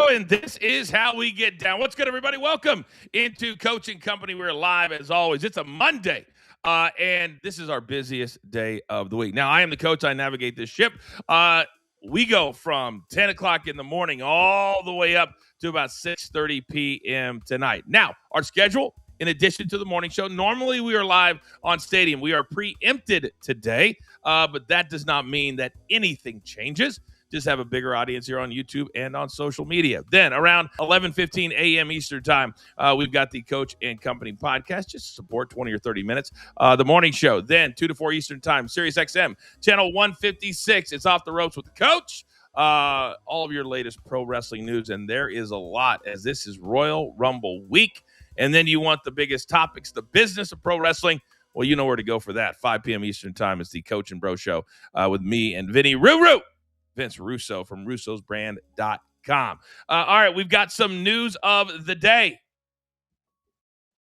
and this is how we get down. What's good, everybody? Welcome into Coaching Company. We're live as always. It's a Monday, and this is our busiest day of the week. Now, I am the coach. I navigate this ship. We go from 10 o'clock in the morning all the way up to about 6:30 p.m. tonight. Now, our schedule, in addition to the morning show, normally we are live on Stadium. We are preempted today, but that does not mean that anything changes. Just have a bigger audience here on YouTube and on social media. Then around 11:15 a.m. Eastern time, we've got the Coach and Company podcast, just support 20 or 30 minutes. The morning show, then 2 to 4 Eastern time, Sirius XM, channel 156. It's Off the Ropes with the Coach. All of your latest pro wrestling news, and there is a lot, as this is Royal Rumble week. And then you want the biggest topics, the business of pro wrestling. Well, you know where to go for that. 5 p.m. Eastern time is the Coach and Bro Show with me and Vinny Vince Russo from russosbrand.com. All right, we've got some news of the day.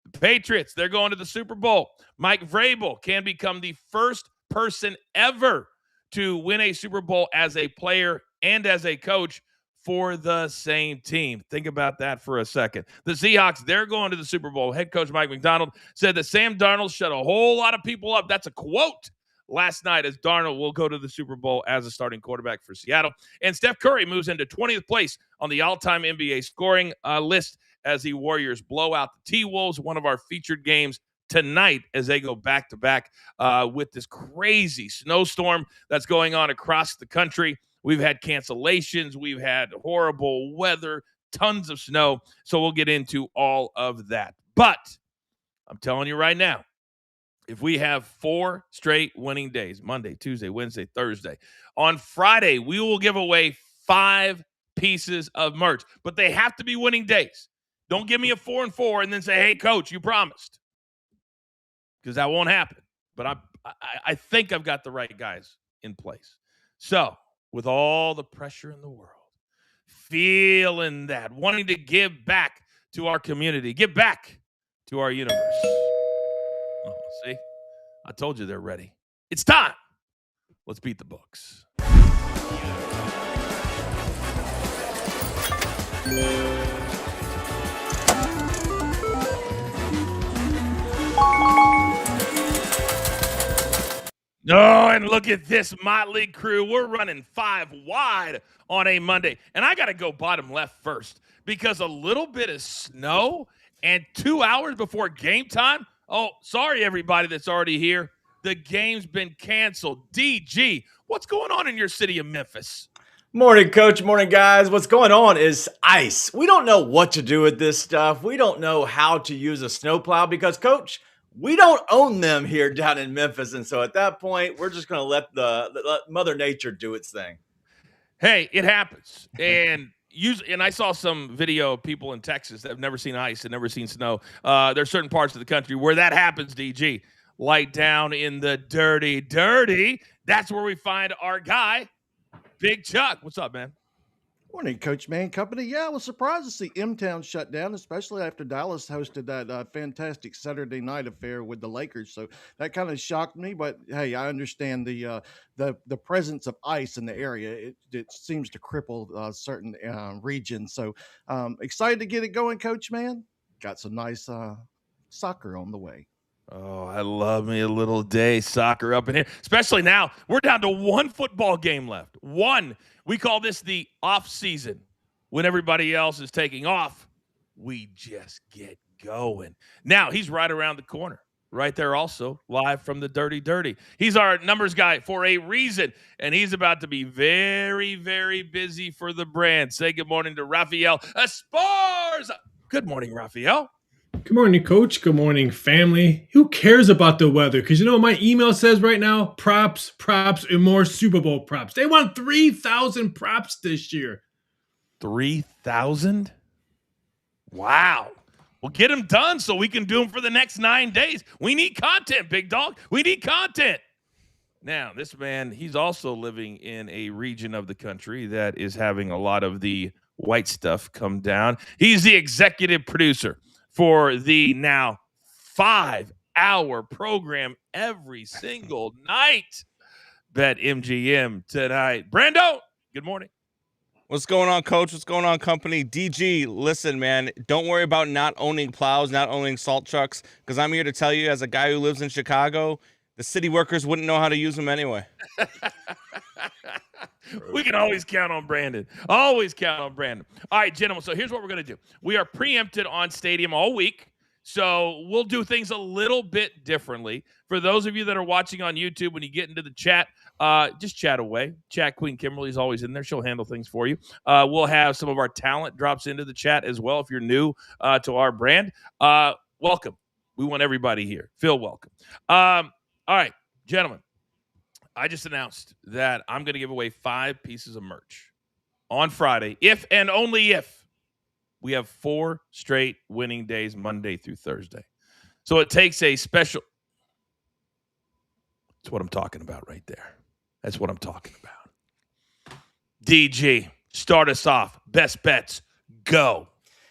The Patriots, they're going to the Super Bowl. Mike Vrabel can become the first person ever to win a Super Bowl as a player and as a coach for the same team. Think about that for a second. The Seahawks, they're going to the Super Bowl. Head coach Mike McDonald said that Sam Darnold shut a whole lot of people up. That's a quote last night, as Darnold will go to the Super Bowl as a starting quarterback for Seattle. And Steph Curry moves into 20th place on the all-time NBA scoring list as the Warriors blow out the T-Wolves, one of our featured games tonight as they go back-to-back with this crazy snowstorm that's going on across the country. We've had cancellations. We've had horrible weather, tons of snow. So we'll get into all of that. But I'm telling you right now, if we have 4 straight winning days, Monday, Tuesday, Wednesday, Thursday, on Friday, we will give away 5 pieces of merch. But they have to be winning days. Don't give me a 4 and 4 and then say, hey, coach, you promised. Because that won't happen. But I think I've got the right guys in place. So, with all the pressure in the world, feeling that, wanting to give back to our community, give back to our universe. Oh, see, I told you they're ready. It's time. Let's beat the books. Oh, and look at this motley crew. We're running 5 wide on a Monday. And I got to go bottom left first because a little bit of snow and 2 hours before game time. Oh, sorry, everybody that's already here. The game's been canceled. DG, what's going on in your city of Memphis? Morning, Coach. Morning, guys. What's going on is ice. We don't know what to do with this stuff. We don't know how to use a snowplow because, Coach, we don't own them here down in Memphis. And so at that point, we're just going to let Mother Nature do its thing. Hey, it happens. And I saw some video of people in Texas that have never seen ice and never seen snow. There's certain parts of the country where that happens, DG. Light down in the dirty. That's where we find our guy, Big Chuck. What's up, man? Morning, Coachman Company. Yeah, I was surprised to see M-Town shut down, especially after Dallas hosted that fantastic Saturday night affair with the Lakers. So that kind of shocked me. But hey, I understand the presence of ice in the area. It seems to cripple certain regions. So excited to get it going, Coachman. Got some nice soccer on the way. Oh, I love me a little day soccer up in here, especially now. We're down to 1 football game left. 1. We call this the off season. When everybody else is taking off, we just get going. Now, he's right around the corner, right there also, live from the dirty. He's our numbers guy for a reason, and he's about to be very, very busy for the brand. Say good morning to Rafael Esparza. Good morning, Rafael. Good morning, Coach. Good morning, family. Who cares about the weather? Because you know what my email says right now? Props, and more Super Bowl props. They want 3,000 props this year. 3,000? Wow. Well, get them done so we can do them for the next 9 days. We need content, big dog. We need content. Now, this man, he's also living in a region of the country that is having a lot of the white stuff come down. He's the executive producer for the now 5-hour program every single night. Bet MGM tonight. Brando, good morning. What's going on, Coach? What's going on, company? DG, listen, man, don't worry about not owning plows, not owning salt trucks, because I'm here to tell you, as a guy who lives in Chicago, the city workers wouldn't know how to use them anyway. We can always count on Brandon. Always count on Brandon. All right, gentlemen, so here's what we're going to do. We are preempted on Stadium all week, so we'll do things a little bit differently. For those of you that are watching on YouTube, when you get into the chat, just chat away. Chat Queen Kimberly's always in there. She'll handle things for you. We'll have some of our talent drops into the chat as well if you're new to our brand. Welcome. We want everybody here. Feel welcome. All right, gentlemen. I just announced that I'm going to give away 5 pieces of merch on Friday, if and only if we have 4 straight winning days, Monday through Thursday. So it takes a special. That's what I'm talking about right there. That's what I'm talking about. DG, start us off. Best bets, go.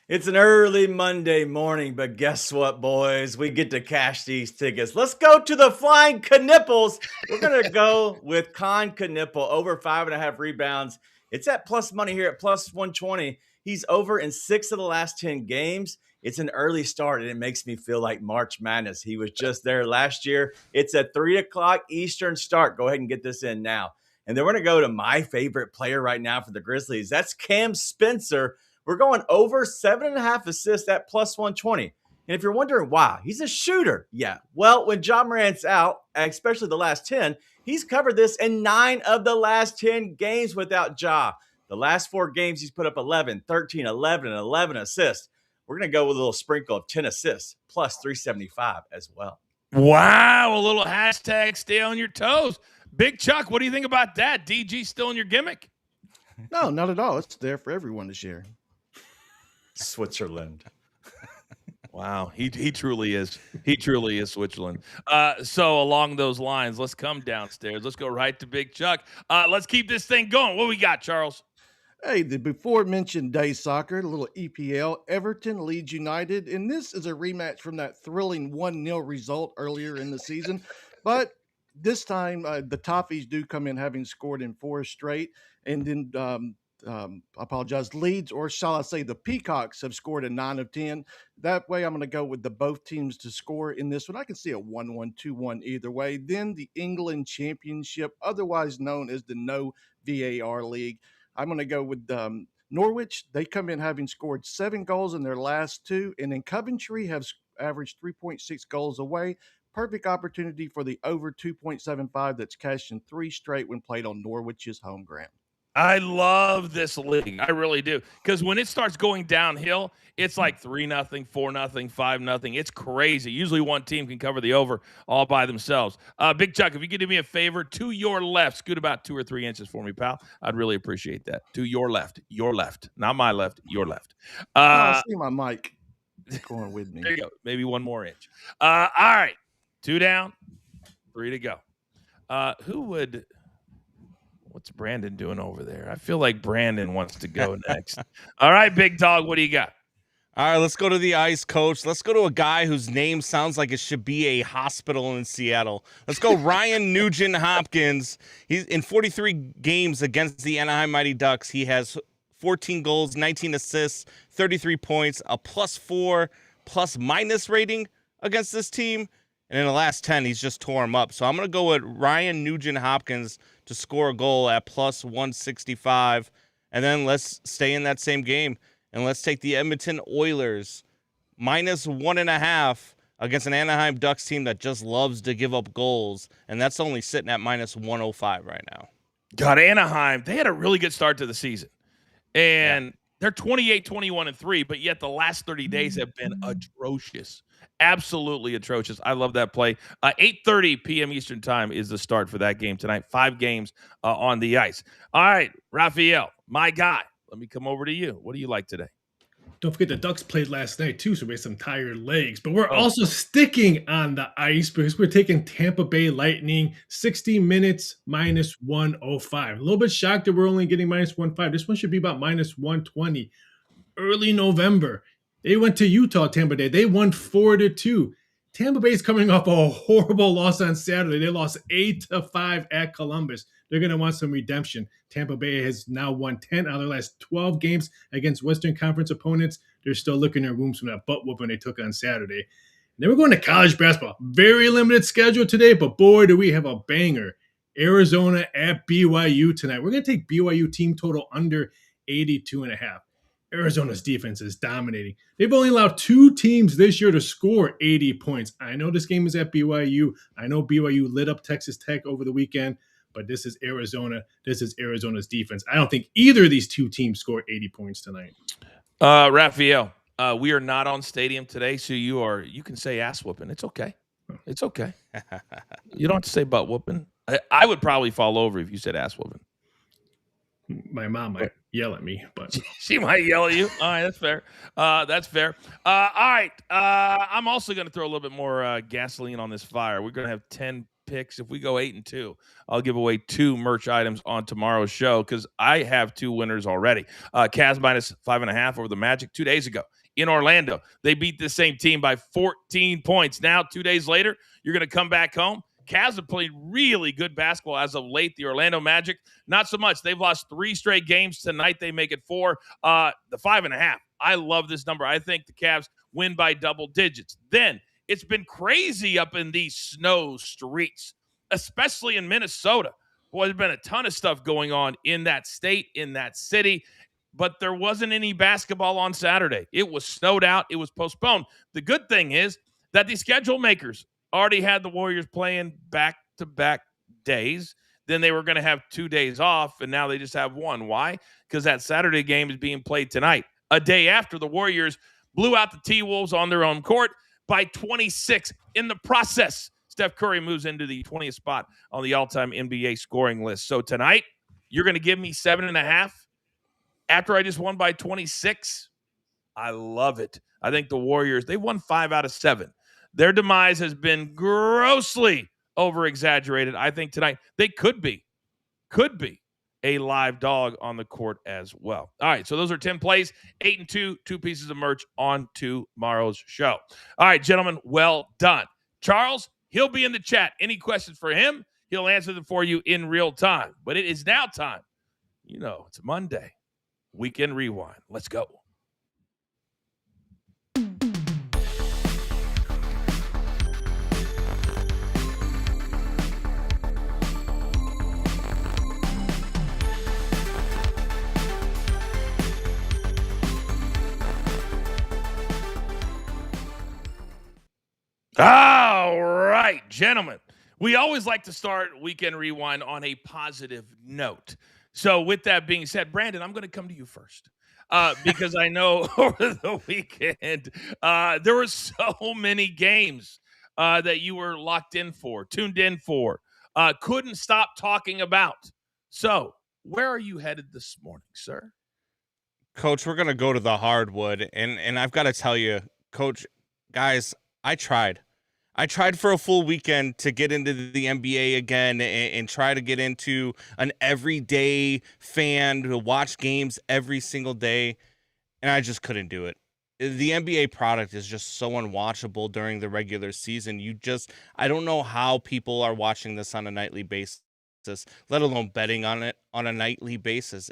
It's an early Monday morning, but guess what, boys? We get to cash these tickets. Let's go to the Flying Knipples. We're going to go with Con Knipple over 5.5 rebounds. It's at plus money here at plus 120. He's over in 6 of the last 10 games. It's an early start, and it makes me feel like March Madness. He was just there last year. It's a 3 o'clock Eastern start. Go ahead and get this in now. And then we're going to go to my favorite player right now for the Grizzlies. That's Cam Spencer. We're going over 7.5 assists at plus 120. And if you're wondering why, he's a shooter. Yeah. Well, when Ja Morant's out, especially the last 10, he's covered this in 9 of the last 10 games without Ja. The last 4 games, he's put up 11, 13, 11, and 11 assists. We're going to go with a little sprinkle of 10 assists plus 375 as well. Wow. A little hashtag stay on your toes. Big Chuck, what do you think about that? DG still in your gimmick? No, not at all. It's there for everyone to share. Switzerland. Wow, he truly is. He truly is Switzerland. So along those lines, let's come downstairs. Let's go right to Big Chuck. Let's keep this thing going. What we got, Charles? Hey, the before mentioned day soccer, a little EPL, Everton, Leeds United, and this is a rematch from that thrilling 1-0 result earlier in the season. But this time, the Toffees do come in having scored in 4 straight, and then I apologize, Leeds, or shall I say the Peacocks, have scored a 9 of 10. That way, I'm going to go with the both teams to score in this one. I can see a 1-1, 2-1 either way. Then the England Championship, otherwise known as the No VAR League. I'm going to go with Norwich. They come in having scored 7 goals in their last 2, and then Coventry has averaged 3.6 goals away. Perfect opportunity for the over 2.75 that's cashed in 3 straight when played on Norwich's home ground. I love this league. I really do. Because when it starts going downhill, it's like 3-0, 4-0, 5-0. It's crazy. Usually one team can cover the over all by themselves. Big Chuck, if you could do me a favor, to your left, scoot about 2 or 3 inches for me, pal. I'd really appreciate that. To your left. Not my left, your left. I see my mic going with me. There you go. Maybe 1 more inch. All right. 2 down, 3 to go. What's Brandon doing over there? I feel like Brandon wants to go next. All right, big dog, what do you got? All right, let's go to the ice, Coach. Let's go to a guy whose name sounds like it should be a hospital in Seattle. Let's go Ryan Nugent Hopkins. He's in 43 games against the Anaheim Mighty Ducks. He has 14 goals, 19 assists, 33 points, a +4 plus-minus rating against this team. And in the last 10, he's just tore him up. So I'm going to go with Ryan Nugent Hopkins to score a goal at +165. And then let's stay in that same game. And let's take the Edmonton Oilers -1.5 against an Anaheim Ducks team that just loves to give up goals. And that's only sitting at -105 right now. God, Anaheim, they had a really good start to the season. And they're 28, 21, and 3, but yet the last 30 days have been atrocious. Absolutely atrocious. I love that play. 8:30 p.m. Eastern time is the start for that game tonight. 5 games on the ice. All right, Raphael, my guy. Let me come over to you. What do you like today? Don't forget the Ducks played last night too, so we had some tired legs. But we're also sticking on the ice because we're taking Tampa Bay Lightning 60 minutes -105. A little bit shocked that we're only getting -105. This one should be about -120. Early November, they went to Utah, Tampa Bay. They won 4-2. Tampa Bay is coming off a horrible loss on Saturday. They lost 8-5 at Columbus. They're going to want some redemption. Tampa Bay has now won 10 out of their last 12 games against Western Conference opponents. They're still licking their wounds from that butt whooping they took on Saturday. And then we're going to college basketball. Very limited schedule today, but boy, do we have a banger. Arizona at BYU tonight. We're going to take BYU team total under 82.5. Arizona's defense is dominating. They've only allowed 2 teams this year to score 80 points. I know this game is at BYU. I know BYU lit up Texas Tech over the weekend, but this is Arizona. This is Arizona's defense. I don't think either of these 2 teams score 80 points tonight. Raphael, we are not on Stadium today, so you can say ass whooping. It's okay. It's okay. You don't have to say butt whooping. I would probably fall over if you said ass whooping. My mom might yell at me, but she might yell at you. All right, that's fair. That's fair. All right. I'm also going to throw a little bit more gasoline on this fire. We're going to have 10 picks. If we go 8-2, I'll give away 2 merch items on tomorrow's show because I have 2 winners already. Cavs minus 5.5 over the Magic 2 days ago in Orlando. They beat the same team by 14 points. Now, 2 days later, you're going to come back home. Cavs have played really good basketball as of late. The Orlando Magic, not so much. They've lost 3 straight games. Tonight, they make it 4. The 5.5. I love this number. I think the Cavs win by double digits. Then, it's been crazy up in these snow streets, especially in Minnesota. Boy, there's been a ton of stuff going on in that state, in that city, but there wasn't any basketball on Saturday. It was snowed out. It was postponed. The good thing is that the schedule makers already had the Warriors playing back-to-back days. Then they were going to have 2 days off, and now they just have 1. Why? Because that Saturday game is being played tonight, a day after the Warriors blew out the T-Wolves on their own court by 26. In the process, Steph Curry moves into the 20th spot on the all-time NBA scoring list. So tonight, you're going to give me 7.5 after I just won by 26? I love it. I think the Warriors, they won 5 out of 7. Their demise has been grossly over-exaggerated. I think tonight they could be a live dog on the court as well. All right, so those are 10 plays, 8-2, 2 pieces of merch on tomorrow's show. All right, gentlemen, well done. Charles, he'll be in the chat. Any questions for him, he'll answer them for you in real time. But it is now time. You know, it's Monday. Weekend Rewind. Let's go. All right, gentlemen. We always like to start Weekend Rewind on a positive note. So with that being said, Brandon, I'm going to come to you first because I know over the weekend there were so many games that you were locked in for, tuned in for, couldn't stop talking about. So where are you headed this morning, sir? Coach, we're going to go to the hardwood. And I've got to tell you, Coach, guys, I tried for a full weekend to get into the NBA again and try to get into an everyday fan to watch games every single day, and I just couldn't do it. The NBA product is just so unwatchable during the regular season. I don't know how people are watching this on a nightly basis, let alone betting on it on a nightly basis.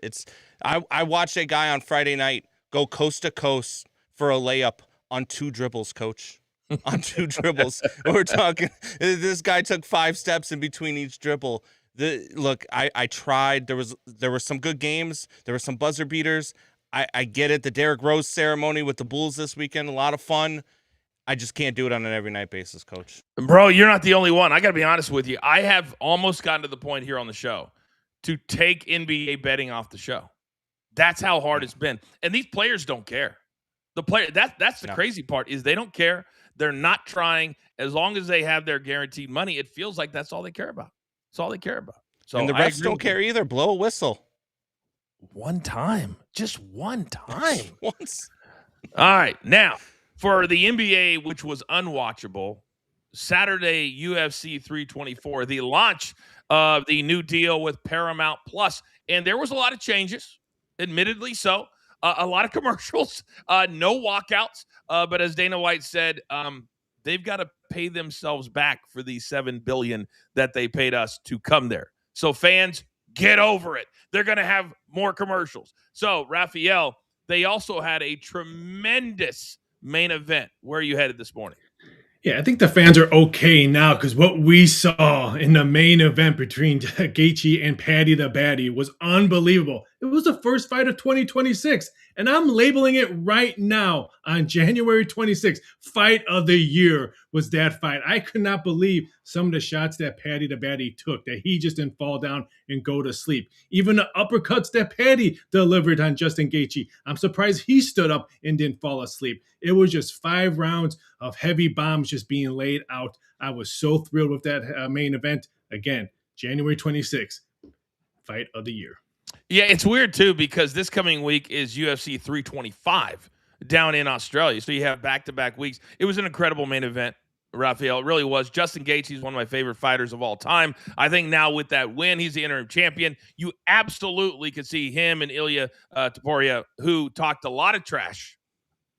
I watched a guy on Friday night go coast to coast for a layup on 2 dribbles, Coach. On 2 dribbles. We're talking, this guy took 5 steps in between each dribble. Look, I tried. There were some good games. There were some buzzer beaters. I get it. The Derrick Rose ceremony with the Bulls this weekend, a lot of fun. I just can't do it on an every night basis, Coach. Bro, you're not the only one. I got to be honest with you. I have almost gotten to the point here on the show to take NBA betting off the show. That's how hard it's been. And these players don't care. That's the crazy part is they don't care. They're not trying. As long as they have their guaranteed money, it feels like that's all they care about. That's all they care about. So and the refs don't care either. Blow a whistle. One time. Just one time. Once. All right. Now, for the NBA, which was unwatchable, Saturday, UFC 324, the launch of the new deal with Paramount Plus. And there was a lot of changes, admittedly so. A lot of commercials, no walkouts. But as Dana White said, they've got to pay themselves back for the $7 billion that they paid us to come there. So fans, get over it. They're going to have more commercials. So, Raphael, they also had a tremendous main event. Where are you headed this morning? Yeah, I think the fans are okay now because what we saw in the main event between Gaethje and Paddy the Baddy was unbelievable. It was the first fight of 2026, and I'm labeling it right now on January 26th. Fight of the year was that fight. I could not believe some of the shots that Paddy the Baddy took, that he just didn't fall down and go to sleep. Even the uppercuts that Paddy delivered on Justin Gaethje, I'm surprised he stood up and didn't fall asleep. It was just 5 rounds of heavy bombs just being laid out. I was so thrilled with that main event. Again, January 26th, fight of the year. Yeah, it's weird, too, because this coming week is UFC 325 down in Australia. So you have back-to-back weeks. It was an incredible main event, Raphael. It really was. Justin Gaethje is one of my favorite fighters of all time. I think now with that win, he's the interim champion. You absolutely could see him and Ilya Topuria, who talked a lot of trash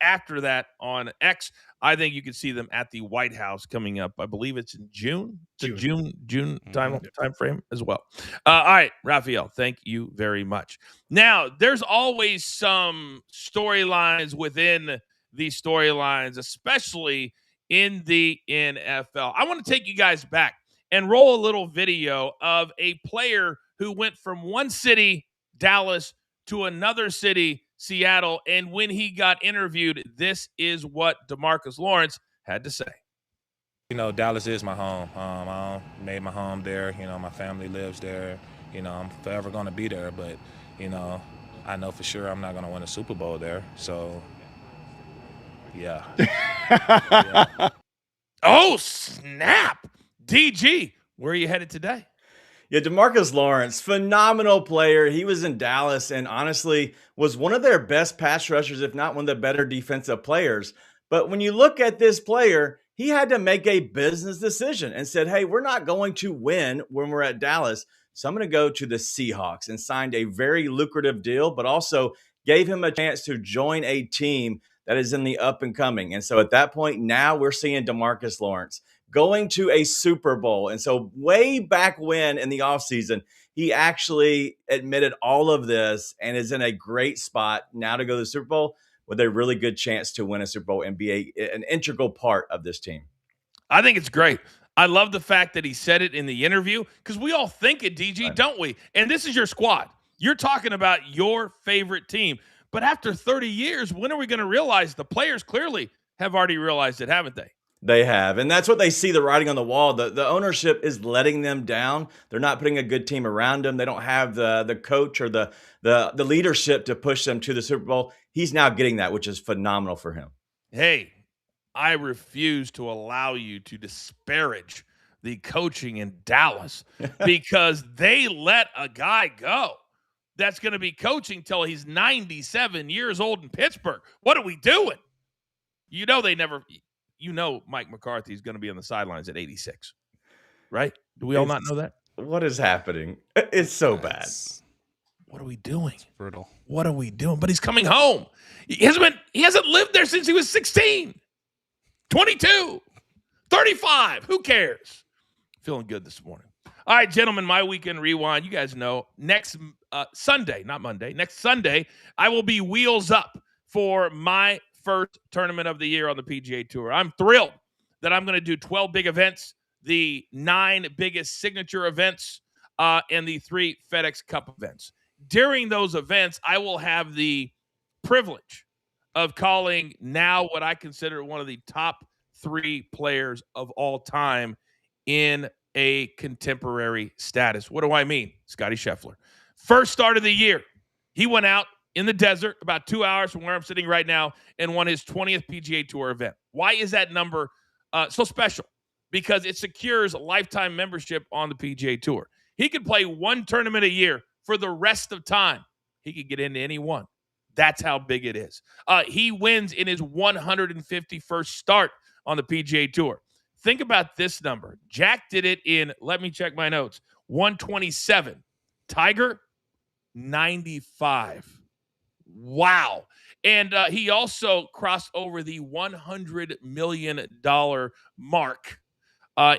after that on X. I think you could see them at the White House coming up. I believe it's in June. It's June time frame as well. All right, Raphael, thank you very much. Now, there's always some storylines within these storylines, especially in the NFL. I want to take you guys back and roll a little video of a player who went from one city, Dallas, to another city, Seattle, and when he got interviewed, this is what DeMarcus Lawrence had to say. You know, Dallas is my home. I made my home there. You know, my family lives there. You know, I'm forever going to be there. But, you know, I know for sure I'm not going to win a Super Bowl there. So, yeah. Yeah. Oh, snap. DG, where are you headed today? Yeah, DeMarcus Lawrence, phenomenal player. He was in Dallas and honestly was one of their best pass rushers, if not one of the better defensive players. But when you look at this player, he had to make a business decision and said, hey, we're not going to win when we're at Dallas. So I'm going to go to the Seahawks, and signed a very lucrative deal, but also gave him a chance to join a team that is in the up and coming. And so at that point, now we're seeing DeMarcus Lawrence going to a Super Bowl. And so way back when in the offseason, he actually admitted all of this and is in a great spot now to go to the Super Bowl with a really good chance to win a Super Bowl and be an integral part of this team. I think it's great. I love the fact that he said it in the interview because we all think it, DG, right, don't we? And this is your squad. You're talking about your favorite team. But after 30 years, when are we going to realize the players clearly have already realized it, haven't they? They have, and that's what they see, the writing on the wall. The ownership is letting them down. They're not putting a good team around them. They don't have the coach or the leadership to push them to the Super Bowl. He's now getting that, which is phenomenal for him. Hey, I refuse to allow you to disparage the coaching in Dallas because they let a guy go that's going to be coaching till he's 97 years old in Pittsburgh. What are we doing? You know they never – you know Mike McCarthy is going to be on the sidelines at 86, right? Do we all not know that? What is happening? It's so bad. What are we doing? It's brutal. What are we doing? But he's coming home. He hasn't lived there since he was 16, 22, 35. Who cares? Feeling good this morning. All right, gentlemen, my weekend rewind. You guys know next Sunday, not Monday, next Sunday, I will be wheels up for my first tournament of the year on the PGA Tour. I'm thrilled that I'm going to do 12 big events, the 9 biggest signature events, and the 3 FedEx Cup events. During those events, I will have the privilege of calling now what I consider one of the top 3 players of all time in a contemporary status. What do I mean? Scottie Scheffler. First start of the year, he went out in the desert, about 2 hours from where I'm sitting right now, and won his 20th PGA Tour event. Why is that number so special? Because it secures a lifetime membership on the PGA Tour. He could play one tournament a year for the rest of time. He could get into any one. That's how big it is. He wins in his 151st start on the PGA Tour. Think about this number. Jack did it in, let me check my notes, 127. Tiger, 95. Wow. And he also crossed over the $100 million mark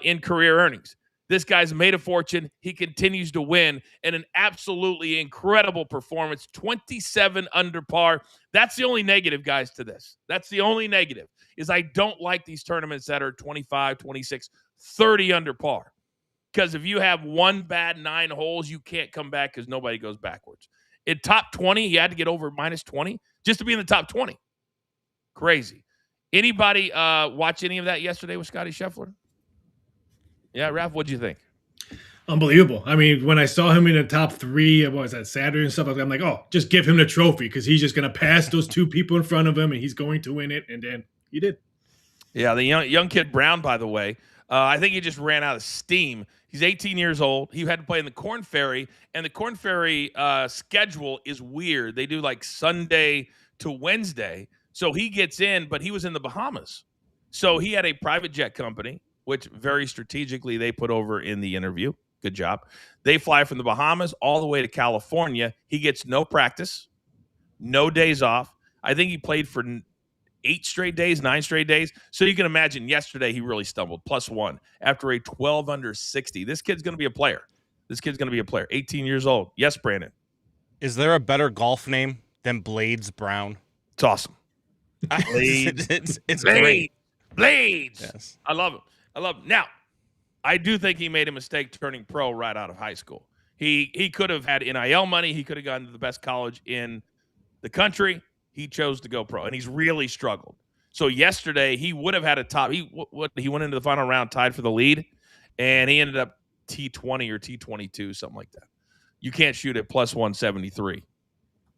in career earnings. This guy's made a fortune. He continues to win, and an absolutely incredible performance. 27 under par. That's the only negative, guys, to this. That's the only negative, is I don't like these tournaments that are 25, 26, 30 under par. Because if you have one bad 9 holes, you can't come back because nobody goes backwards. In top 20, he had to get over minus 20 just to be in the top 20. Crazy. Anybody watch any of that yesterday with Scotty Scheffler? Yeah, Ralph, what'd you think? Unbelievable. I mean, when I saw him in the top 3, what was that, Saturday and stuff, I'm like, oh, just give him the trophy because he's just going to pass those 2 people in front of him and he's going to win it. And then he did. Yeah, the young kid Brown, by the way, I think he just ran out of steam. He's 18 years old. He had to play in the Korn Ferry, and the Korn Ferry schedule is weird. They do like Sunday to Wednesday. So he gets in, but he was in the Bahamas. So he had a private jet company, which very strategically they put over in the interview. Good job. They fly from the Bahamas all the way to California. He gets no practice, no days off. I think he played for 8 straight days, 9 straight days. So you can imagine yesterday he really stumbled, +1 after a 12 under 60. This kid's going to be a player. 18 years old. Yes, Brandon. Is there a better golf name than Blades Brown? It's awesome. Blades. it's great. Blades. Yes. I love him. Now, I do think he made a mistake turning pro right out of high school. He could have had NIL money. He could have gone to the best college in the country. He chose to go pro, and he's really struggled. So yesterday, he would have had a top. He went into the final round tied for the lead, and he ended up T20 or T22, something like that. You can't shoot at +173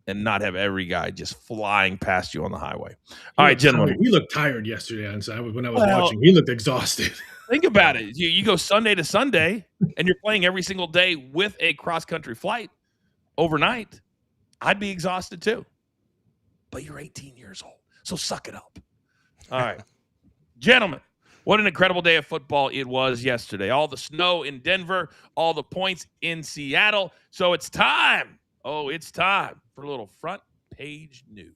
and not have every guy just flying past you on the highway. All right, gentlemen. He looked tired yesterday when I was watching. He looked exhausted. Think about it. You go Sunday to Sunday, and you're playing every single day with a cross-country flight overnight. I'd be exhausted too. But you're 18 years old, so suck it up. All right. Gentlemen, what an incredible day of football it was yesterday. All the snow in Denver, all the points in Seattle. So it's time. Oh, it's time for a little front page news.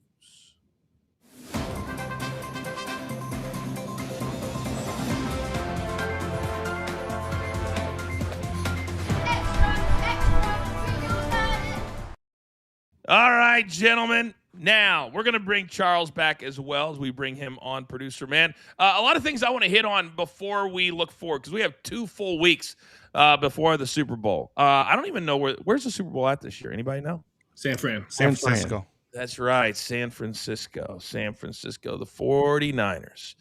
All right, gentlemen. Now, we're going to bring Charles back as well as we bring him on, producer man. A lot of things I want to hit on before we look forward, because we have 2 full weeks before the Super Bowl. I don't even know where's the Super Bowl at this year. Anybody know? San Francisco. That's right, San Francisco, the 49ers.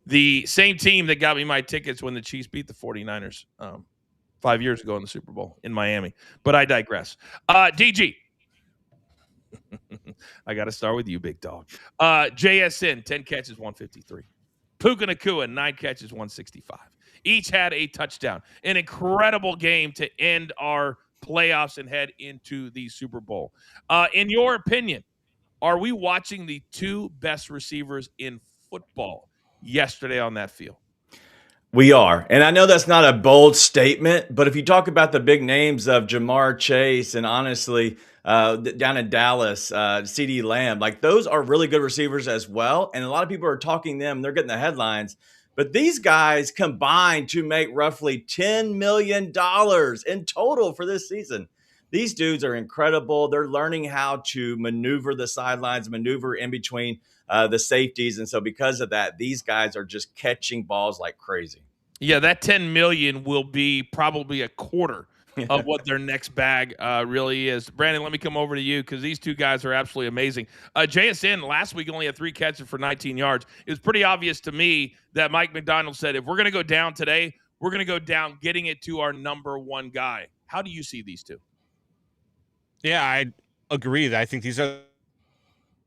The same team that got me my tickets when the Chiefs beat the 49ers 5 years ago in the Super Bowl in Miami. But I digress. DG. I got to start with you, big dog. JSN, 10 catches, 153. Puka Nacua, 9 catches, 165. Each had a touchdown. An incredible game to end our playoffs and head into the Super Bowl. In your opinion, are we watching the 2 best receivers in football yesterday on that field? We are. And I know that's not a bold statement, but if you talk about the big names of Jamar Chase and honestly, down in Dallas, CeeDee Lamb, like those are really good receivers as well. And a lot of people are talking them. They're getting the headlines. But these guys combined to make roughly $10 million in total for this season. These dudes are incredible. They're learning how to maneuver the sidelines, maneuver in between the safeties. And so because of that, these guys are just catching balls like crazy. Yeah, that $10 million will be probably a quarter of what their next bag really is. Brandon, let me come over to you because these 2 guys are absolutely amazing. JSN last week only had 3 catches for 19 yards. It was pretty obvious to me that Mike McDonald said, if we're going to go down today, we're going to go down getting it to our number 1 guy. How do you see these 2? Yeah, I agree. I think these are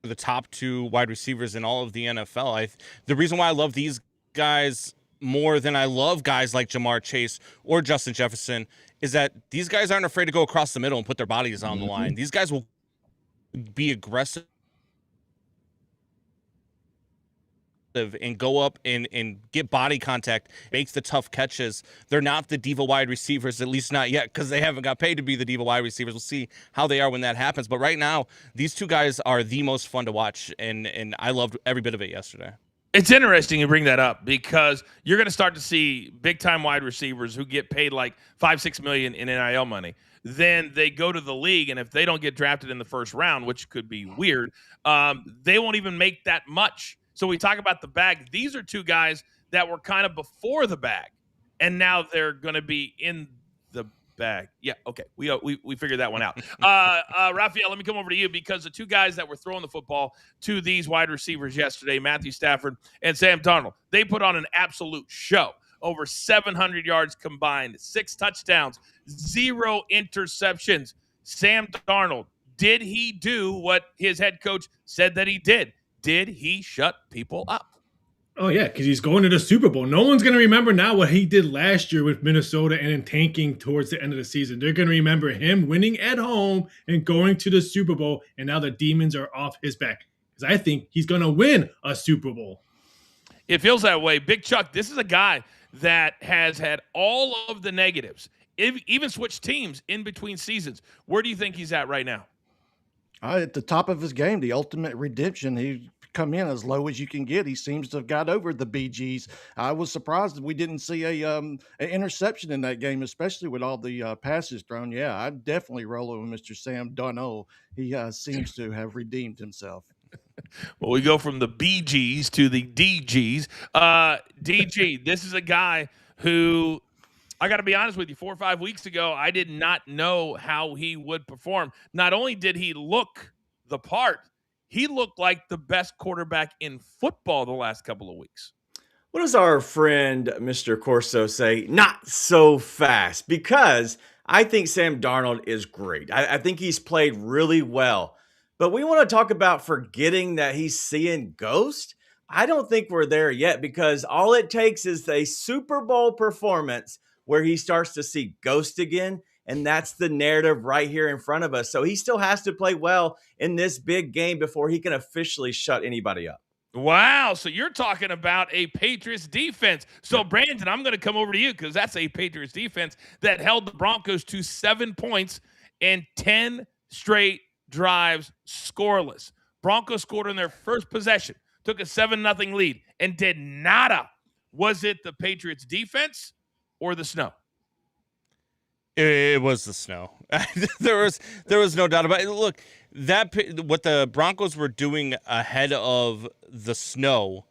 the top 2 wide receivers in all of the NFL. The reason why I love these guys more than I love guys like Jamar Chase or Justin Jefferson is that these guys aren't afraid to go across the middle and put their bodies on the line. These guys will be aggressive and go up and get body contact, makes the tough catches. They're not the diva wide receivers, at least not yet, because they haven't got paid to be the diva wide receivers. We'll see how they are when that happens. But right now, these two guys are the most fun to watch, and I loved every bit of it yesterday. It's interesting you bring that up because you're going to start to see big-time wide receivers who get paid like $5-6 million in NIL money. Then they go to the league, and if they don't get drafted in the first round, which could be weird, they won't even make that much. So we talk about the bag. These are two guys that were kind of before the bag, and now they're going to be in the bag. Yeah, okay. We figured that one out. Raphael, let me come over to you because the two guys that were throwing the football to these wide receivers yesterday, Matthew Stafford and Sam Darnold, they put on an absolute show. Over 700 yards combined, 6 touchdowns, 0 interceptions. Sam Darnold, did he do what his head coach said that he did? Did he shut people up? Oh, yeah, because he's going to the Super Bowl. No one's going to remember now what he did last year with Minnesota and in tanking towards the end of the season. They're going to remember him winning at home and going to the Super Bowl, and now the demons are off his back. Because I think he's going to win a Super Bowl. It feels that way. Big Chuck, this is a guy that has had all of the negatives, even switched teams in between seasons. Where do you think he's at right now? At the top of his game, the ultimate redemption. He come in as low as you can get. He seems to have got over the BGs. I was surprised that we didn't see an interception in that game, especially with all the passes thrown. Yeah, I'd definitely roll with Mr. Sam Darnold. He seems to have redeemed himself. Well, we go from the BGs to the DGs. DG, this is a guy who, I got to be honest with you, 4 or 5 weeks ago, I did not know how he would perform. Not only did he look the part, he looked like the best quarterback in football the last couple of weeks. What does our friend Mr. Corso say? Not so fast, because I think Sam Darnold is great. I think he's played really well. But we want to talk about forgetting that he's seeing ghosts. I don't think we're there yet, because all it takes is a Super Bowl performance where he starts to see ghost again. And that's the narrative right here in front of us. So he still has to play well in this big game before he can officially shut anybody up. Wow. So you're talking about a Patriots defense. So, Brandon, I'm going to come over to you because that's a Patriots defense that held the Broncos to 7 points and 10 straight drives scoreless. Broncos scored on their first possession, took a 7-0 lead, and did nada. Was it the Patriots defense or the snow? It was the snow. there was no doubt about it. Look, what the Broncos were doing ahead of the snow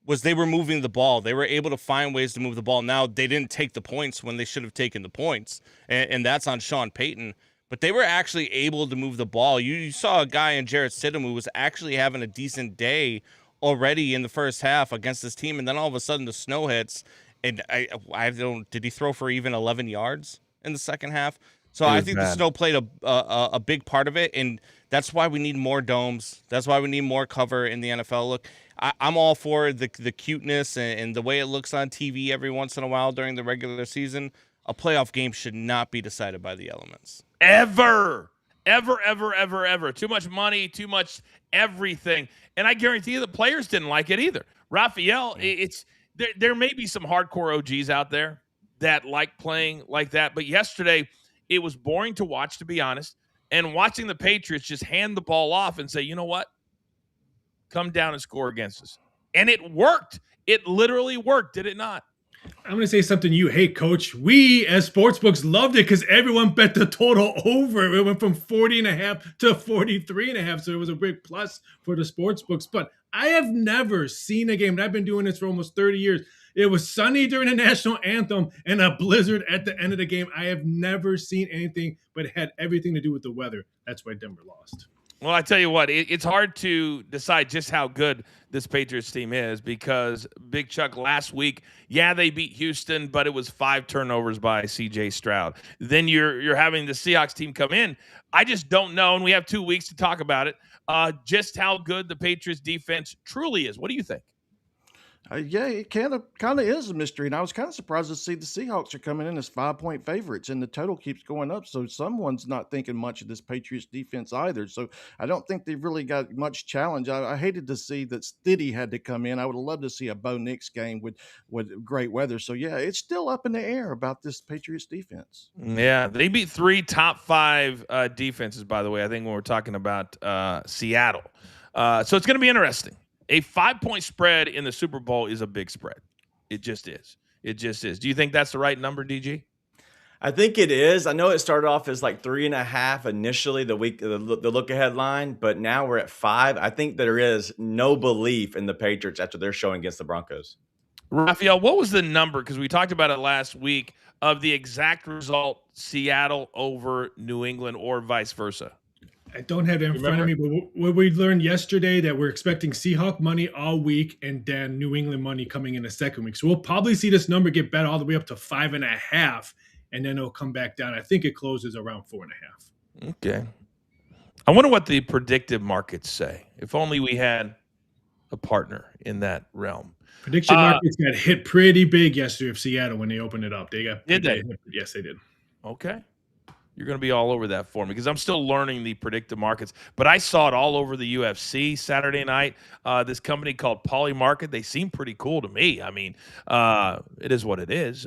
was they were moving the ball. They were able to find ways to move the ball. Now, they didn't take the points when they should have taken the points, and that's on Sean Payton. But they were actually able to move the ball. You saw a guy in Jarrett Stidham who was actually having a decent day already in the first half against this team, and then all of a sudden the snow hits, and I don't. Did he throw for even 11 yards in the second half? So I think the snow played a big part of it, and that's why we need more domes. That's why we need more cover in the NFL. Look, I'm all for the cuteness and the way it looks on TV every once in a while during the regular season. A playoff game should not be decided by the elements. Ever. Too much money, too much everything. And I guarantee you the players didn't like it either. Raphael, there may be some hardcore OGs out there that like playing like that. But yesterday, it was boring to watch, to be honest. And watching the Patriots just hand the ball off and say, you know what? Come down and score against us. And it worked. It literally worked, did it not? I'm going to say something you hate, Coach. We, as sportsbooks, loved it because everyone bet the total over. It went from 40.5 to 43.5, so it was a big plus for the sportsbooks. But I have never seen a game, and I've been doing this for almost 30 years. It was sunny during the national anthem and a blizzard at the end of the game. I have never seen anything, but it had everything to do with the weather. That's why Denver lost. Well, I tell you what, it's hard to decide just how good this Patriots team is because Big Chuck last week, they beat Houston, but it was 5 turnovers by C.J. Stroud. Then you're having the Seahawks team come in. I just don't know, and we have 2 weeks to talk about it, just how good the Patriots defense truly is. What do you think? Yeah, it kind of is a mystery, and I was kind of surprised to see the Seahawks are coming in as 5-point favorites, and the total keeps going up. So someone's not thinking much of this Patriots defense either. So I don't think they've really got much challenge. I hated to see that Stiddy had to come in. I would have loved to see a Bo Nix game with great weather. So yeah, it's still up in the air about this Patriots defense. Yeah, they beat 3 top 5 defenses, by the way, I think when we're talking about Seattle. So it's going to be interesting. A 5-point spread in the Super Bowl is a big spread. It just is. It just is. Do you think that's the right number, DG? I think it is. I know it started off as like 3.5 initially, the look ahead line, but now we're at 5. I think there is no belief in the Patriots after their showing against the Broncos. Raphael, what was the number? Because we talked about it last week of the exact result, Seattle over New England or vice versa. I don't have it in front of me, but what we learned yesterday that we're expecting Seahawk money all week and then New England money coming in the second week. So we'll probably see this number get bet all the way up to 5.5, and then it'll come back down. I think it closes around 4.5. Okay. I wonder what the predictive markets say. If only we had a partner in that realm. Prediction markets got hit pretty big yesterday of Seattle when they opened it up. Did they? Yes, they did. Okay. You're going to be all over that for me because I'm still learning the predictive markets. But I saw it all over the UFC Saturday night. This company called Polymarket, they seem pretty cool to me. I mean, it is what it is.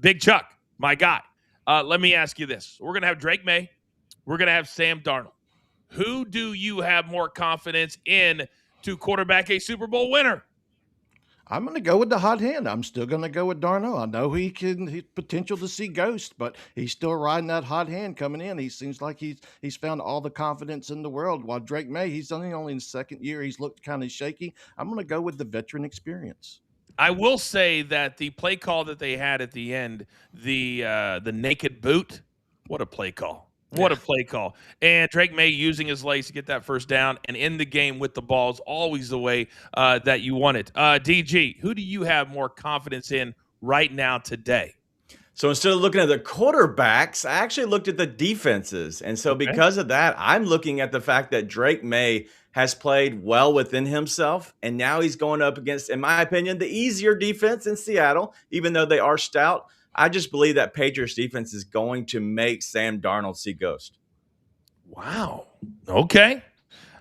Big Chuck, my guy. Let me ask you this. We're going to have Drake May. We're going to have Sam Darnold. Who do you have more confidence in to quarterback a Super Bowl winner? I'm going to go with the hot hand. I'm still going to go with Darno. I know he's potential to see ghosts, but he's still riding that hot hand coming in. He seems like he's found all the confidence in the world. While Drake May, he's only in his second year. He's looked kind of shaky. I'm going to go with the veteran experience. I will say that the play call that they had at the end, the naked boot, what a play call. What a play call. And Drake May using his legs to get that first down and in the game with the ball is always the way that you want it. DG, who do you have more confidence in right now today? So instead of looking at the quarterbacks, I actually looked at the defenses. And so because of that, I'm looking at the fact that Drake May has played well within himself. And now he's going up against, in my opinion, the easier defense in Seattle, even though they are stout. I just believe that Patriots defense is going to make Sam Darnold see ghost. Wow. Okay.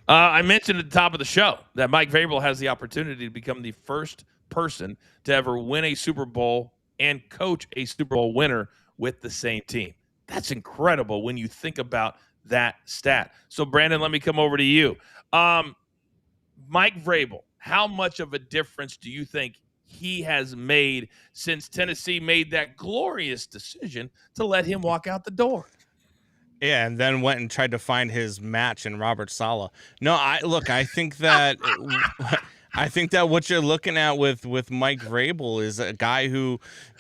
I mentioned at the top of the show that Mike Vrabel has the opportunity to become the first person to ever win a Super Bowl and coach a Super Bowl winner with the same team. That's incredible when you think about that stat. So, Brandon, let me come over to you. Mike Vrabel, how much of a difference do you think he has made since Tennessee made that glorious decision to let him walk out the door? Yeah, and then went and tried to find his match in Robert Saleh. No, I think that what you're looking at with Mike Vrabel is a guy who,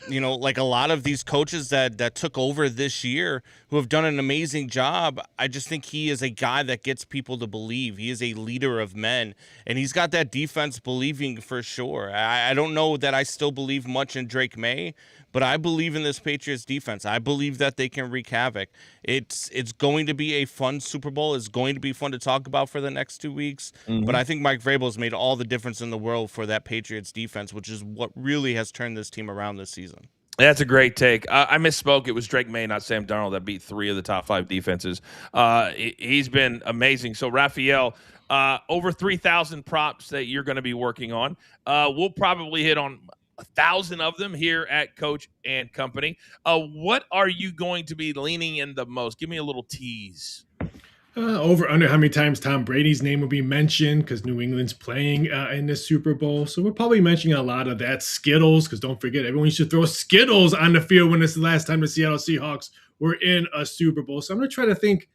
like a lot of these coaches that took over this year who have done an amazing job. I just think he is a guy that gets people to believe. He is a leader of men, and he's got that defense believing for sure. I don't know that I still believe much in Drake May, but I believe in this Patriots defense. I believe that they can wreak havoc. It's going to be a fun Super Bowl. It's going to be fun to talk about for the next 2 weeks. Mm-hmm. But I think Mike Vrabel has made all the difference in the world for that Patriots defense, which is what really has turned this team around this season. That's a great take. I misspoke. It was Drake May, not Sam Darnold, that beat 3 of the top 5 defenses. He's been amazing. So, Raphael, over 3,000 props that you're going to be working on. We'll probably hit on 1,000 of them here at Coach and Company. What are you going to be leaning in the most? Give me a little tease. Over under how many times Tom Brady's name will be mentioned because New England's playing in the Super Bowl. So we're probably mentioning a lot of that. Skittles, because don't forget, everyone should throw Skittles on the field when it's the last time the Seattle Seahawks were in a Super Bowl. So I'm going to try to think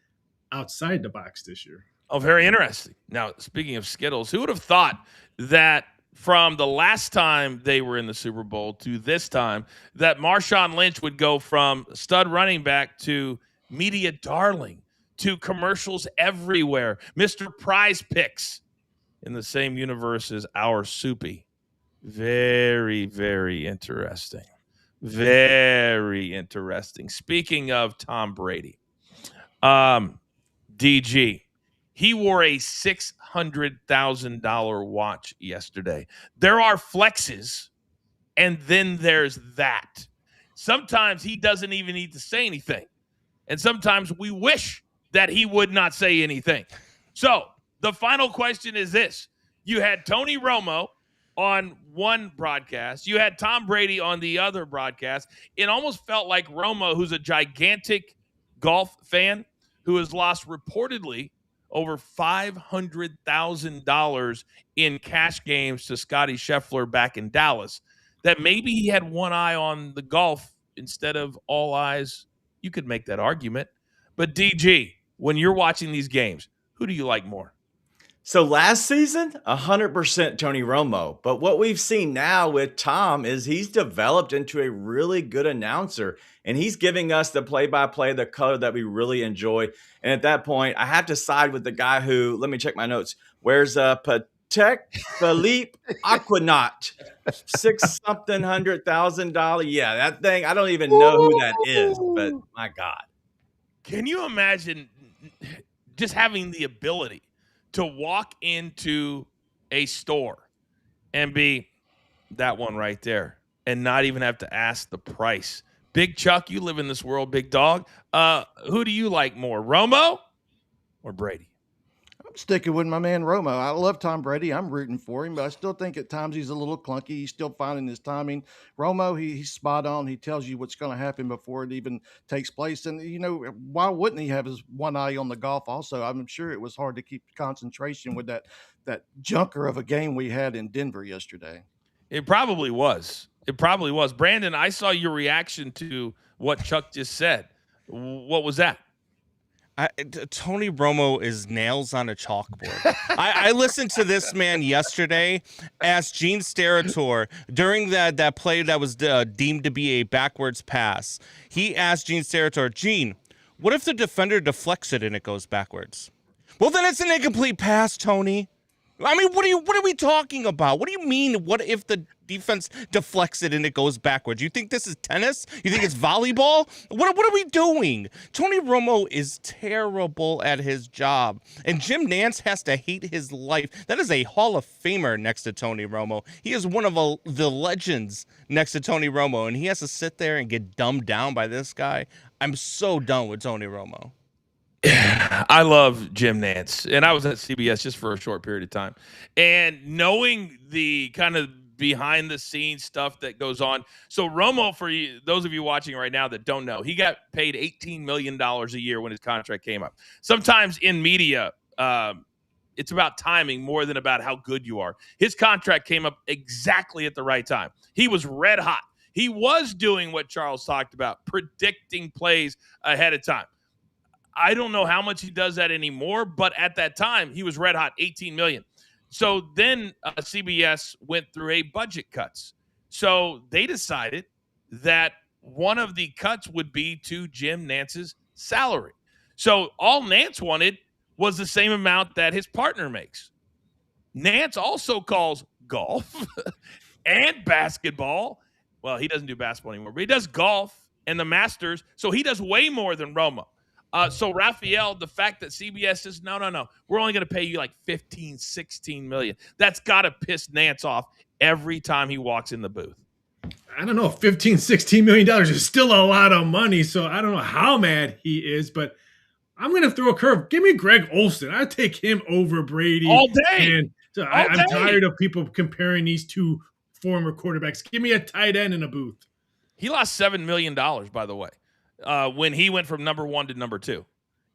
outside the box this year. Oh, very interesting. Now, speaking of Skittles, who would have thought that from the last time they were in the Super Bowl to this time that Marshawn Lynch would go from stud running back to media darling to commercials everywhere, Mr. Prize Picks in the same universe as our Soupy. Very, very interesting. Very interesting. Speaking of Tom Brady, DG, He wore a $600,000 watch yesterday. There are flexes, and then there's that. Sometimes he doesn't even need to say anything. And sometimes we wish that he would not say anything. So the final question is this. You had Tony Romo on one broadcast. You had Tom Brady on the other broadcast. It almost felt like Romo, who's a gigantic golf fan, who has lost reportedly over $500,000 in cash games to Scotty Scheffler back in Dallas, that maybe he had one eye on the golf instead of all eyes. You could make that argument. But DG, when you're watching these games, who do you like more? So last season, 100% Tony Romo. But what we've seen now with Tom is he's developed into a really good announcer, and he's giving us the play-by-play, the color that we really enjoy. And at that point, I have to side with the guy who, let me check my notes, wears a Patek Philippe Aquanaut, $600,000. Yeah, that thing, I don't even know who that is, but my God. Can you imagine just having the ability to walk into a store and be that one right there and not even have to ask the price? Big Chuck, you live in this world, big dog. Who do you like more, Romo or Brady? I'm sticking with my man Romo. I love Tom Brady. I'm rooting for him, but I still think at times he's a little clunky. He's still finding his timing. Romo, he's spot on. He tells you what's going to happen before it even takes place. And, why wouldn't he have his one eye on the golf also? I'm sure it was hard to keep concentration with that junker of a game we had in Denver yesterday. It probably was. Brandon, I saw your reaction to what Chuck just said. What was that? Tony Romo is nails on a chalkboard. I listened to this man yesterday ask Gene Steratore during that play that was deemed to be a backwards pass. He asked Gene Steratore, Gene, what if the defender deflects it and it goes backwards? Well, then it's an incomplete pass, Tony. I mean, what are we talking about? What do you mean? What if the defense deflects it and it goes backwards? You think this is tennis? You think it's volleyball? What are we doing? Tony Romo is terrible at his job, and Jim Nantz has to hate his life. That is a Hall of Famer next to Tony Romo. He is one of the legends next to Tony Romo, and he has to sit there and get dumbed down by this guy. I'm so done with Tony Romo. I love Jim Nantz, and I was at CBS just for a short period of time. And knowing the kind of behind-the-scenes stuff that goes on. So Romo, for you, those of you watching right now that don't know, he got paid $18 million a year when his contract came up. Sometimes in media, it's about timing more than about how good you are. His contract came up exactly at the right time. He was red hot. He was doing what Charles talked about, predicting plays ahead of time. I don't know how much he does that anymore, but at that time, he was red hot, $18 million. So then CBS went through a budget cuts. So they decided that one of the cuts would be to Jim Nantz's salary. So all Nantz wanted was the same amount that his partner makes. Nantz also calls golf and basketball. Well, he doesn't do basketball anymore, but he does golf and the Masters. So he does way more than Romo. So Raphael, the fact that CBS says, no, we're only going to pay you like 15, 16 million. That's got to piss Nantz off every time he walks in the booth. I don't know, $15, $16 million is still a lot of money. So I don't know how mad he is, but I'm going to throw a curve. Give me Greg Olsen. I take him over Brady all day. And so I'm tired of people comparing these two former quarterbacks. Give me a tight end in a booth. He lost $7 million, by the way. When he went from number 1 to number 2,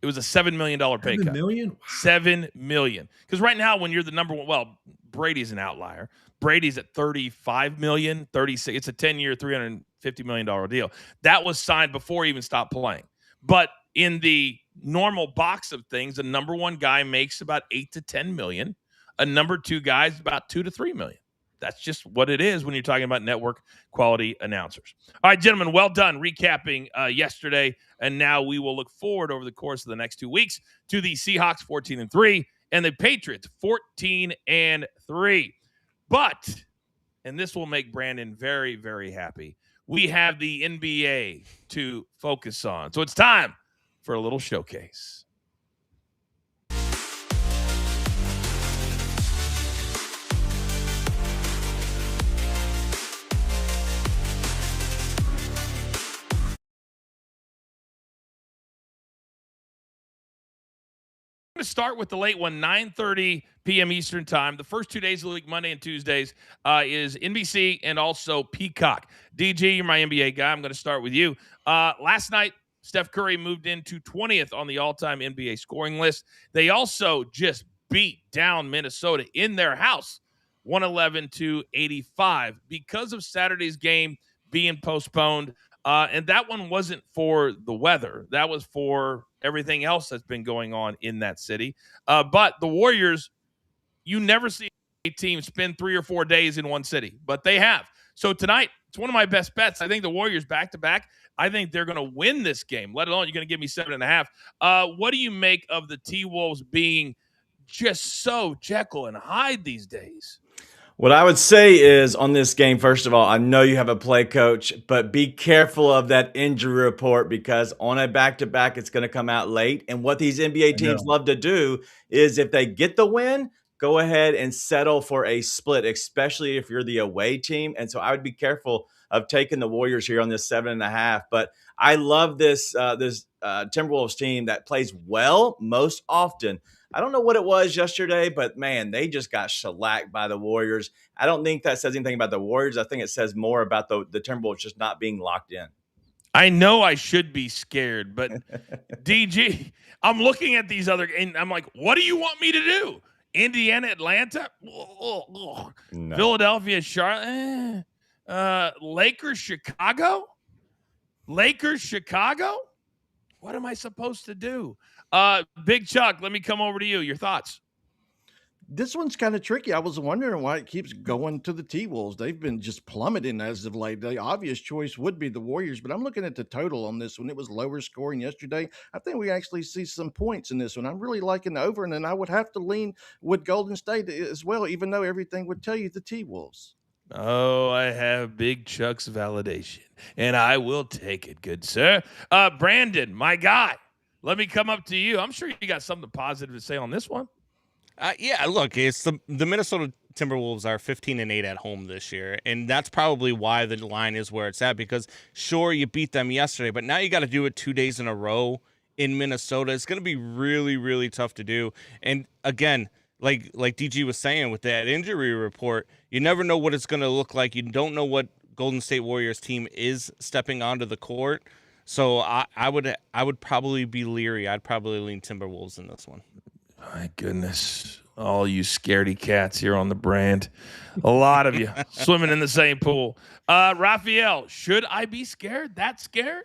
it was a $7 million pay cut. $7 million? Wow. $7 million. Because right now, when you're the number 1, well, Brady's an outlier. Brady's at $35 million, 36. It's a 10-year, $350 million deal. That was signed before he even stopped playing. But in the normal box of things, a number 1 guy makes about $8 to $10 million. A number 2 guy is about $2 to $3 million. That's just what it is when you're talking about network quality announcers. All right, gentlemen, well done recapping yesterday. And now we will look forward over the course of the next 2 weeks to the Seahawks 14-3 and the Patriots 14-3. But, and this will make Brandon very, very happy, we have the NBA to focus on. So it's time for a little showcase. to start with the late one, 9:30 p.m. Eastern time. The first 2 days of the week, Monday and Tuesdays, is NBC and also Peacock. DG, you're my NBA guy. I'm going to start with you. Last night, Steph Curry moved into 20th on the all-time NBA scoring list. They also just beat down Minnesota in their house, 111-85, because of Saturday's game being postponed. And that one wasn't for the weather. That was for everything else that's been going on in that city. But the Warriors, you never see a team spend 3 or 4 days in one city, but they have. So tonight, it's one of my best bets. I think the Warriors back-to-back, I think they're going to win this game, let alone you're going to give me 7.5. What do you make of the T-Wolves being just so Jekyll and Hyde these days? What I would say is on this game, first of all, I know you have a play coach, but be careful of that injury report because on a back-to-back, it's going to come out late. And what these NBA teams love to do is if they get the win, go ahead and settle for a split, especially if you're the away team. And so I would be careful of taking the Warriors here on this 7.5. But I love this Timberwolves team that plays well most often. I don't know what it was yesterday, but man, they just got shellacked by the Warriors. I don't think that says anything about the Warriors. I think it says more about the Timberwolves just not being locked in. I know I should be scared, but DG, I'm looking at these other, and I'm like, what do you want me to do? Indiana, Atlanta, No. Philadelphia, Charlotte, Lakers, Chicago. What am I supposed to do? Big Chuck, let me come over to you. Your thoughts? This one's kind of tricky. I was wondering why it keeps going to the T-Wolves. They've been just plummeting as of late. The obvious choice would be the Warriors, but I'm looking at the total on this one. It was lower scoring yesterday. I think we actually see some points in this one. I'm really liking the over, and then I would have to lean with Golden State as well, even though everything would tell you the T-Wolves. Oh, I have Big Chuck's validation, and I will take it, good sir. Brandon, my guy, let me come up to you. I'm sure you got something positive to say on this one. Yeah, look, it's the Minnesota Timberwolves are 15-8 at home this year, and that's probably why the line is where it's at. Because sure, you beat them yesterday, but now you got to do it 2 days in a row in Minnesota. It's going to be really, really tough to do. And again, like DG was saying with that injury report, you never know what it's going to look like. You don't know what Golden State Warriors team is stepping onto the court. So I would probably be leery. I'd probably lean Timberwolves in this one. My goodness. All you scaredy cats here on the brand. A lot of you swimming in the same pool. Raphael, should I be scared? That scared?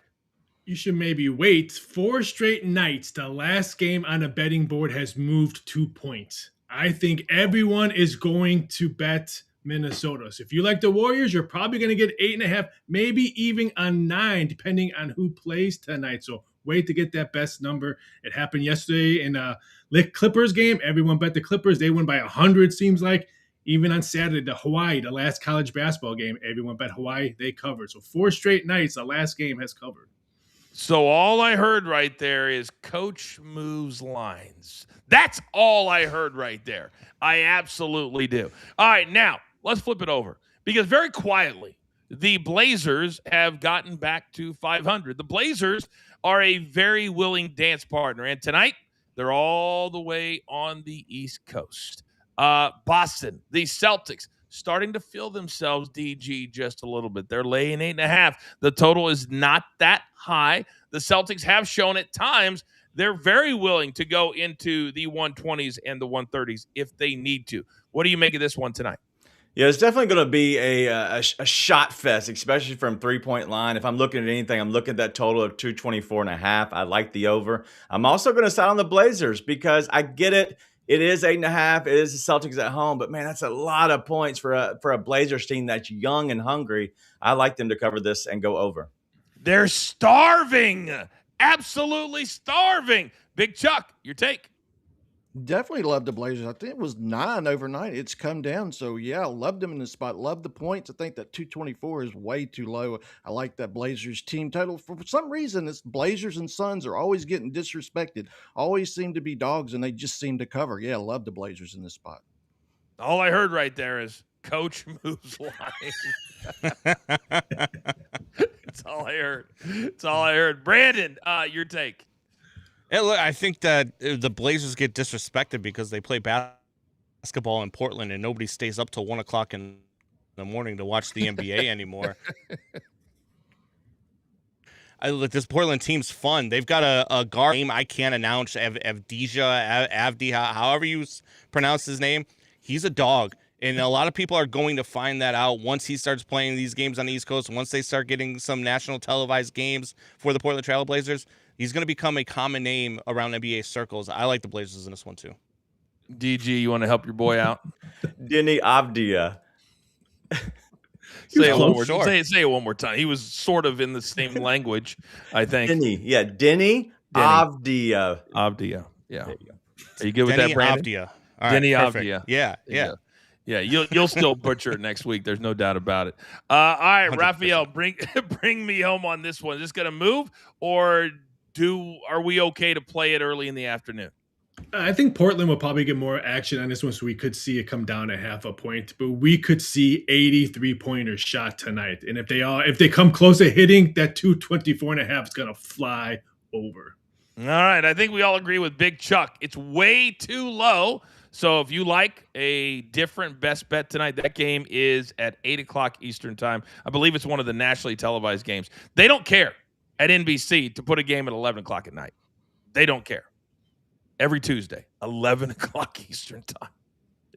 You should maybe wait 4 straight nights. The last game on a betting board has moved 2 points. I think everyone is going to bet Minnesota. So if you like the Warriors, you're probably going to get 8.5, maybe even a 9, depending on who plays tonight. So wait to get that best number. It happened yesterday in Clippers game. Everyone bet the Clippers. They won by 100, seems like. Even on Saturday, the last college basketball game, everyone bet Hawaii. They covered. So 4 straight nights, the last game has covered. So all I heard right there is coach moves lines. That's all I heard right there. I absolutely do. All right, now let's flip it over because very quietly, the Blazers have gotten back to 500. The Blazers are a very willing dance partner, and tonight they're all the way on the East Coast. Boston, the Celtics, starting to feel themselves, DG, just a little bit. They're laying 8.5. The total is not that high. The Celtics have shown at times they're very willing to go into the 120s and the 130s if they need to. What do you make of this one tonight? Yeah, it's definitely going to be a shot fest, especially from three-point line. If I'm looking at anything, I'm looking at that total of 224.5. I like the over. I'm also going to side on the Blazers because I get it. It is 8.5. It is the Celtics at home, but man, that's a lot of points for a Blazers team that's young and hungry. I like them to cover this and go over. They're starving, absolutely starving. Big Chuck, your take. Definitely love the Blazers. I think it was 9 overnight. It's come down. So, yeah, love them in the spot. Love the points. I think that 224 is way too low. I like that Blazers team total. For some reason, it's Blazers and Suns are always getting disrespected. Always seem to be dogs, and they just seem to cover. Yeah, love the Blazers in this spot. All I heard right there is coach moves line. That's all I heard. That's all I heard. Brandon, your take. And look, I think that the Blazers get disrespected because they play basketball in Portland and nobody stays up till 1 o'clock in the morning to watch the NBA anymore. Look, this Portland team's fun. They've got a guard name I can't announce, Avdi, however you pronounce his name. He's a dog. And a lot of people are going to find that out once he starts playing these games on the East Coast, once they start getting some national televised games for the Portland Trail Blazers. He's going to become a common name around NBA circles. I like the Blazers in this one, too. DG, you want to help your boy out? Denny Avdia. Say it one more time. He was sort of in the same language, I think. Denny Avdia. Avdia. Yeah. There you go. Are you good with that, Brandon? Avdia. All right, Denny perfect. Avdia. Yeah. Yeah, you'll still butcher it next week. There's no doubt about it. All right, 100%. Raphael, bring me home on this one. Is this going to move, or are we okay to play it early in the afternoon? I think Portland will probably get more action on this one, so we could see it come down to half a point. But we could see 83-pointer shot tonight, and if they come close to hitting, that 224.5 is going to fly over. All right, I think we all agree with Big Chuck. It's way too low. So if you like a different best bet tonight, that game is at 8 o'clock Eastern time. I believe it's one of the nationally televised games. They don't care at NBC to put a game at 11 o'clock at night. They don't care. Every Tuesday, 11 o'clock Eastern time.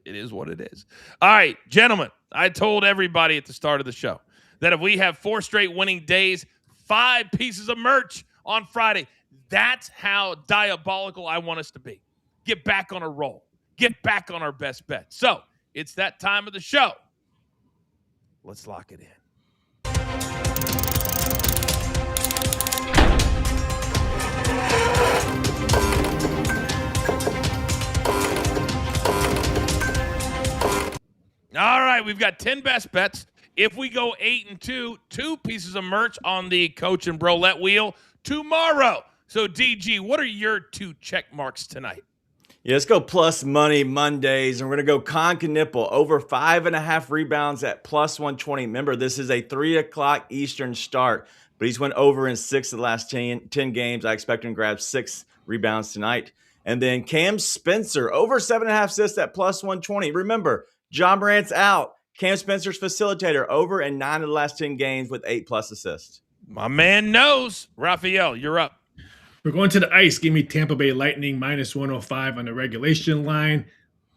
It is what it is. All right, gentlemen, I told everybody at the start of the show that if we have 4 straight winning days, 5 pieces of merch on Friday, that's how diabolical I want us to be. Get back on a roll. Get back on our best bet. So it's that time of the show. Let's lock it in. All right, we've got 10 best bets. If we go 8-2, 2 pieces of merch on the Coach and Brolette wheel tomorrow. So DG, what are your 2 check marks tonight? Yeah, let's go plus money Mondays, and we're going to go Con Knipple over 5.5 rebounds at plus 120. Remember, this is a 3 o'clock Eastern start, but he's went over in 6 of the last 10 games. I expect him to grab 6 rebounds tonight. And then Cam Spencer over 7.5 assists at plus 120. Remember, John Morant's out. Cam Spencer's facilitator over in 9 of the last 10 games with 8+ assists. My man knows. Raphael, you're up. We're going to the ice. Give me Tampa Bay Lightning minus 105 on the regulation line.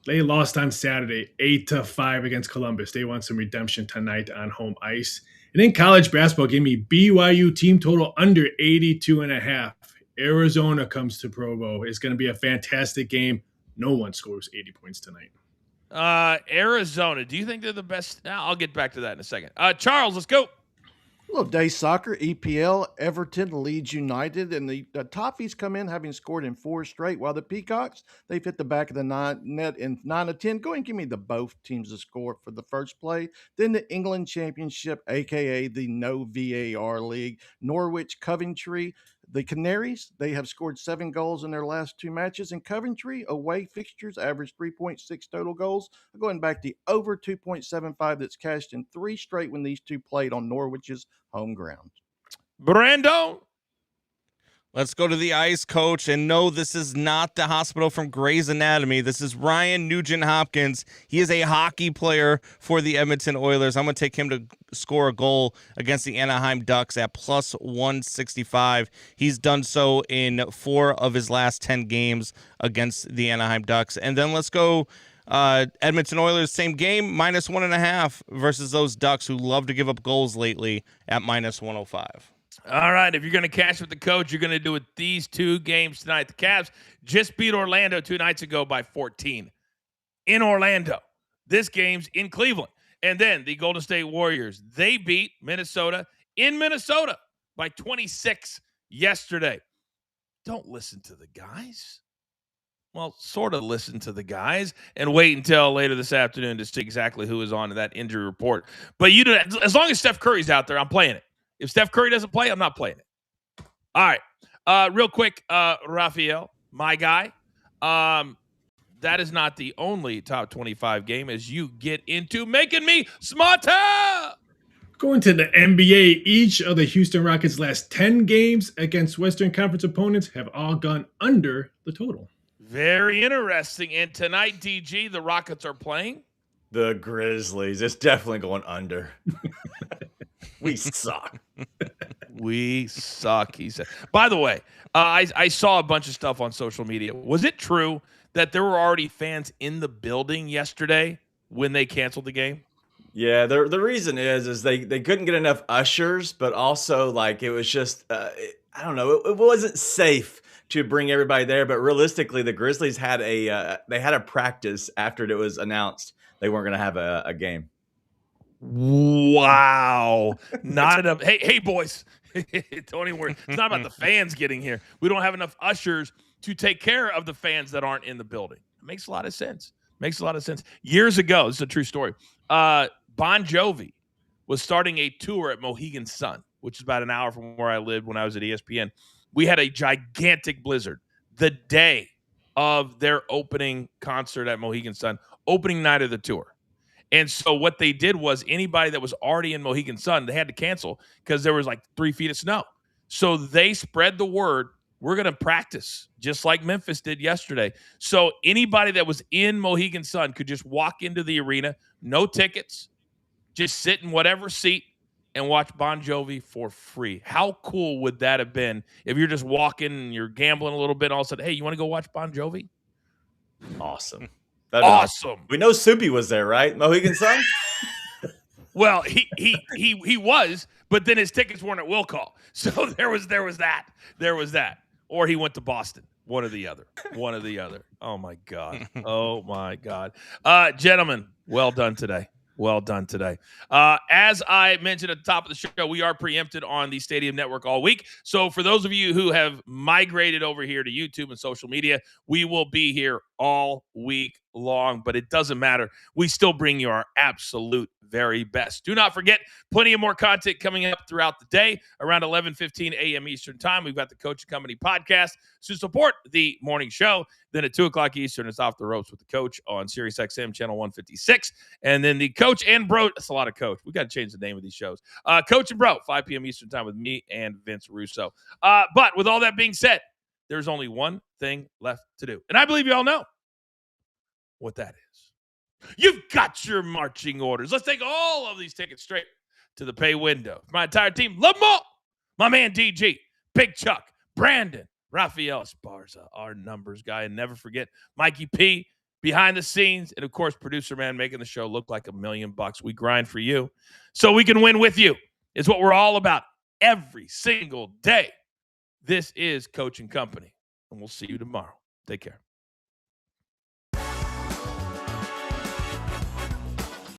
They lost on Saturday, 8-5 against Columbus. They want some redemption tonight on home ice. And in college basketball, give me BYU team total under 82.5. Arizona comes to Provo. It's going to be a fantastic game. No one scores 80 points tonight. Arizona, do you think they're the best? I'll get back to that in a second. Charles, let's go. A little day soccer, EPL, Everton, Leeds United, and the Toffees come in having scored in 4 straight, while the Peacocks, they've hit the back of the net in 9 of 10. Go ahead and give me the both teams to score for the first play. Then the England Championship, a.k.a. the no VAR League, Norwich, Coventry. The Canaries, they have scored 7 goals in their last 2 matches. In Coventry, away fixtures average 3.6 total goals. Going back to over 2.75 that's cashed in 3 straight when these two played on Norwich's home ground. Brando. Let's go to the ice, Coach. And no, this is not the hospital from Grey's Anatomy. This is Ryan Nugent-Hopkins. He is a hockey player for the Edmonton Oilers. I'm going to take him to score a goal against the Anaheim Ducks at plus 165. He's done so in 4 of his last 10 games against the Anaheim Ducks. And then let's go Edmonton Oilers, same game, minus 1.5 versus those Ducks who love to give up goals lately at minus 105. All right, if you're going to cash with the Coach, you're going to do it these 2 games tonight. The Cavs just beat Orlando 2 nights ago by 14 in Orlando. This game's in Cleveland. And then the Golden State Warriors, they beat Minnesota in Minnesota by 26 yesterday. Don't listen to the guys. Well, sort of listen to the guys and wait until later this afternoon to see exactly who is on that injury report. But as long as Steph Curry's out there, I'm playing it. If Steph Curry doesn't play, I'm not playing it. All right. Real quick, Raphael, my guy. That is not the only top 25 game as you get into making me smarter. Going to the NBA, each of the Houston Rockets' last 10 games against Western Conference opponents have all gone under the total. Very interesting. And tonight, DG, the Rockets are playing the Grizzlies. It's definitely going under. We suck. We suck, he said. By the way, I saw a bunch of stuff on social media. Was it true that there were already fans in the building yesterday when they canceled the game? Yeah, the reason is they couldn't get enough ushers, but also like it was just I don't know, it wasn't safe to bring everybody there. But realistically, the Grizzlies had a practice after it was announced they weren't going to have a game. Wow, not enough. Hey, boys, don't even worry. It's not about the fans getting here. We don't have enough ushers to take care of the fans that aren't in the building. It makes a lot of sense. Years ago, this is a true story. Bon Jovi was starting a tour at Mohegan Sun, which is about an hour from where I lived when I was at ESPN. We had a gigantic blizzard the day of their opening concert at Mohegan Sun, opening night of the tour. And so what they did was anybody that was already in Mohegan Sun, they had to cancel because there was like 3 feet of snow. So they spread the word, we're going to practice just like Memphis did yesterday. So anybody that was in Mohegan Sun could just walk into the arena, no tickets, just sit in whatever seat and watch Bon Jovi for free. How cool would that have been if you're just walking and you're gambling a little bit and all of a sudden, hey, you want to go watch Bon Jovi? Awesome. Awesome. We know Soupy was there, right? Mohegan Sun? Well, he was, but then his tickets weren't at will call. So there was that. Or he went to Boston. One or the other. Oh my God. Gentlemen, well done today. As I mentioned at the top of the show, we are preempted on the Stadium Network all week. So for those of you who have migrated over here to YouTube and social media, we will be here all week long, but it doesn't matter. We still bring you our absolute very best. Do not forget, plenty of more content coming up throughout the day. Around 11:15 a.m. Eastern time, we've got the Coach and Company podcast to support the morning show. Then at 2 o'clock Eastern, it's Off the Ropes with the Coach on Sirius XM channel 156. And then the Coach and Bro, that's a lot of Coach. We got to change the name of these shows. Coach and Bro, 5 p.m. Eastern time with me and Vince Russo. But with all that being said, there's only one thing left to do. And I believe you all know what that is. You've got your marching orders. Let's take all of these tickets straight to the pay window. My entire team, love them all. My man DG, Big Chuck, Brandon, Rafael Esparza, our numbers guy, and never forget Mikey P behind the scenes, and of course, producer man making the show look like $1 million. We grind for you so we can win with you. It's what we're all about every single day. This is Coach and Company, and we'll see you tomorrow. Take care.